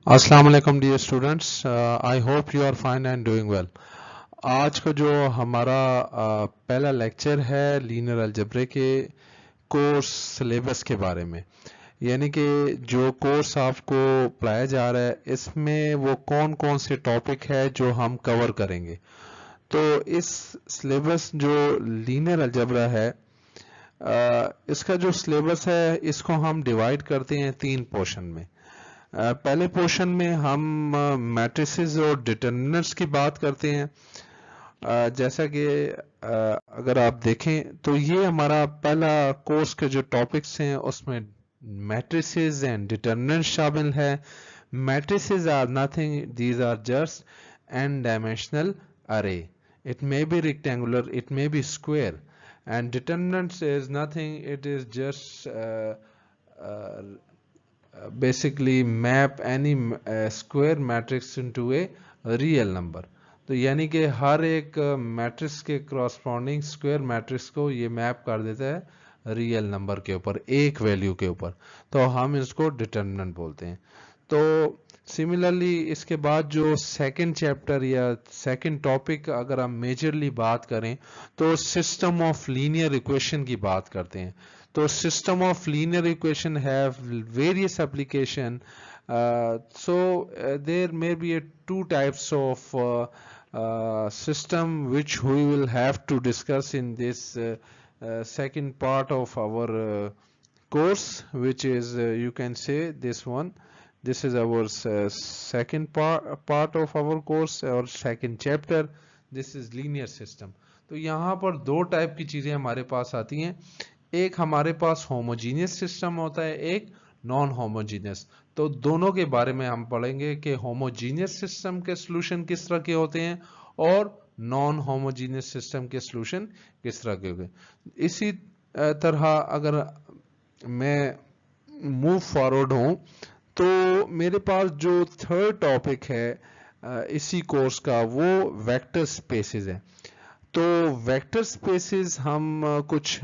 अस्सलाम वालेकुम dear students, I hope you are fine and doing well. आज का जो हमारा पहला लेक्चर है लीनियर अलजेब्रा के कोर्स सिलेबस के बारे में, यानी कि जो कोर्स आपको पढ़ाया जा रहा है इसमें वो कौन कौन से टॉपिक है जो हम कवर करेंगे। तो इस सिलेबस जो लीनियर अलजेब्रा है, इसका जो सिलेबस है इसको हम डिवाइड करते हैं तीन पोर्शन में। पहले पोर्शन में हम मैट्रिसेस और डिटरमिनर्स की बात करते हैं। जैसा कि अगर आप देखें तो ये हमारा पहला कोर्स के जो टॉपिक्स हैं उसमें मैट्रिसेस एंड डिटरमिनर्स शामिल है। Matrices are nothing, these are just n dimensional array. It may be rectangular, it may be square, and determinants is nothing, it is just uh, basically map any square matrix into a real number। तो यानी कि हर एक matrix के corresponding square matrix को ये map कर देता है रियल नंबर के ऊपर, एक वैल्यू के ऊपर, तो हम इसको डिटरमिनेंट बोलते हैं। तो सिमिलरली इसके बाद जो सेकंड चैप्टर या सेकंड टॉपिक अगर हम मेजरली बात करें तो सिस्टम ऑफ लीनियर इक्वेशन की बात करते हैं। तो system of linear equation have various application, there may be two types of system which we will have to discuss in this second part of our course, which is you can say this one. This is our second part of our course or second chapter. This is linear system। तो यहाँ पर दो type की चीजें हमारे पास आती हैं। एक हमारे पास होमोजीनियस सिस्टम होता है, एक नॉन होमोजीनियस। तो दोनों के बारे में हम पढ़ेंगे कि होमोजीनियस सिस्टम के सॉल्यूशन किस तरह के होते हैं और नॉन होमोजीनियस सिस्टम के सॉल्यूशन किस तरह के होते हैं। इसी तरह अगर मैं मूव फॉरवर्ड हूं तो मेरे पास जो थर्ड टॉपिक है इसी कोर्स का वो वेक्टर स्पेसेस है। तो वेक्टर स्पेसेस हम कुछ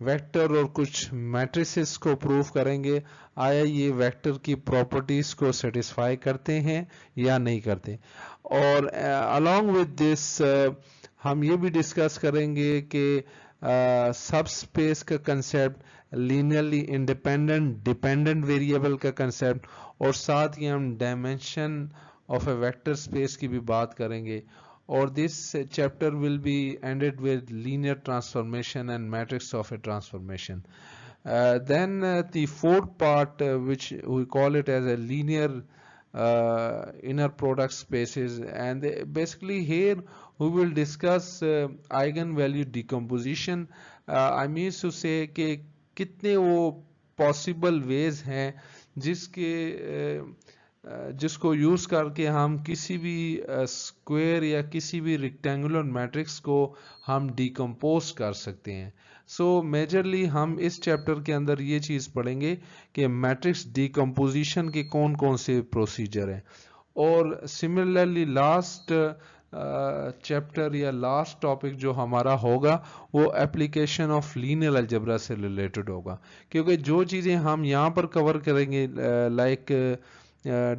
वेक्टर और कुछ मैट्रिसेस को प्रूव करेंगे, आया ये वेक्टर की प्रॉपर्टीज को सेटिस्फाई करते हैं या नहीं करते। और अलोंग विद दिस हम ये भी डिस्कस करेंगे कि सब स्पेस का concept, linearly independent dependent variable का कंसेप्ट, और साथ ही हम dimension of A vector space की भी बात करेंगे। Or this chapter will be ended with linear transformation and matrix of a transformation। Then the fourth part, which we call it as a linear inner product spaces, and basically here we will discuss eigenvalue decomposition। I mean to say कि कितने वो possible ways हैं जिसको use करके हम किसी भी square या किसी भी रेक्टेंगुलर मैट्रिक्स को हम डिकम्पोज कर सकते हैं। सो मेजरली हम इस चैप्टर के अंदर ये चीज पढ़ेंगे कि मैट्रिक्स डिकम्पोजिशन के कौन कौन से प्रोसीजर हैं। और सिमिलरली लास्ट चैप्टर या लास्ट टॉपिक जो हमारा होगा वो एप्लीकेशन ऑफ लीनियर अलजेब्रा से रिलेटेड होगा, क्योंकि जो चीज़ें हम यहाँ पर कवर करेंगे like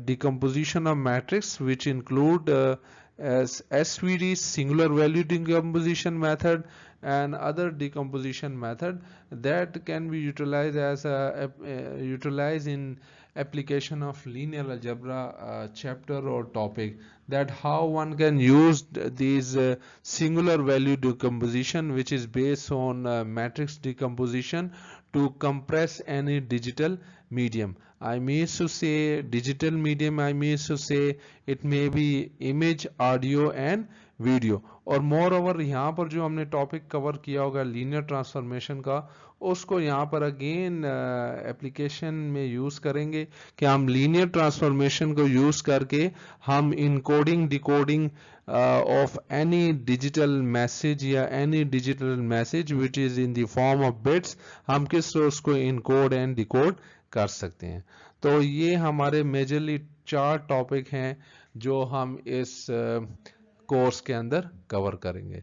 decomposition of matrix, which include as SVD, singular value decomposition method, and other decomposition method that can be utilized as utilized in application of linear algebra chapter or topic, that how one can use these singular value decomposition, which is based on matrix decomposition, to compress any digital medium। I mean to say digital medium, I mean to say it may be image, audio and video. और more over यहाँ पर जो हमने topic cover किया होगा linear transformation का, उसको यहाँ पर अगेन एप्लीकेशन में यूज करेंगे कि हम लीनियर ट्रांसफॉर्मेशन को यूज करके हम encoding decoding of any digital message या any digital message which is in the form of bits, हम किस सोर्स को इनकोड एंड डिकोड कर सकते हैं। तो ये हमारे मेजरली 4 टॉपिक हैं जो हम इस कोर्स के अंदर कवर करेंगे।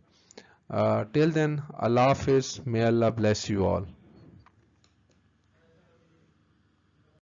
टिल देन, अल्लाह हाफिज, may Allah bless you all.